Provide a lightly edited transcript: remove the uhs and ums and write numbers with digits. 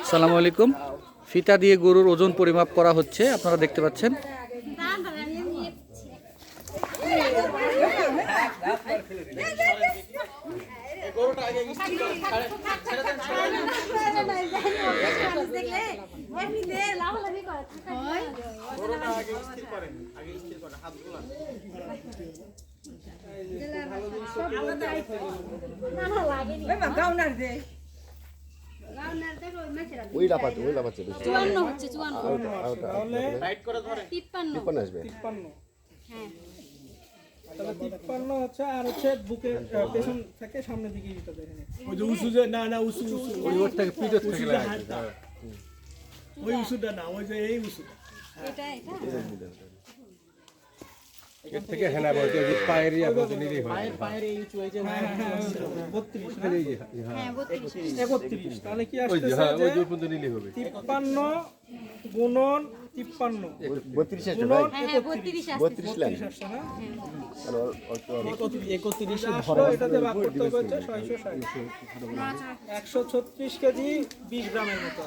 আসসালামু আলাইকুম। ফিতা দিয়ে গরুর ওজন পরিমাপ করা হচ্ছে, আপনারা দেখতে পাচ্ছেন। ওই লাফাচ্ছে 54 হচ্ছে 53 আসবে। হ্যাঁ তাহলে 53 হচ্ছে আর হচ্ছে বুকের পেছন থেকে সামনের দিকে দিতে দেখেন ওই যে উঁচু যে না উঁচু ওই ওর থেকে পিঠের থেকে লাগে ওই উঁচুটা না ওই যে এই উঁচুটা এটা এর থেকে হেনা বলতে যে পায়ের ইয়া বলতে নিলেই হয় পায়ের এই উঁচু এই যে 32 এই যে হ্যাঁ 32 31 তাহলে কি ওই যে আসছে হ্যাঁ ওই যে পর্যন্ত নিলেই হবে 53 গুণন 53 32 আসবে গুণন ভাই, হ্যাঁ 32 আসছে 32 লাইন। আসছে না তাহলে 31 এটাতে ভাগ করতে হচ্ছে 660 136 কেজি 20 গ্রামের মতো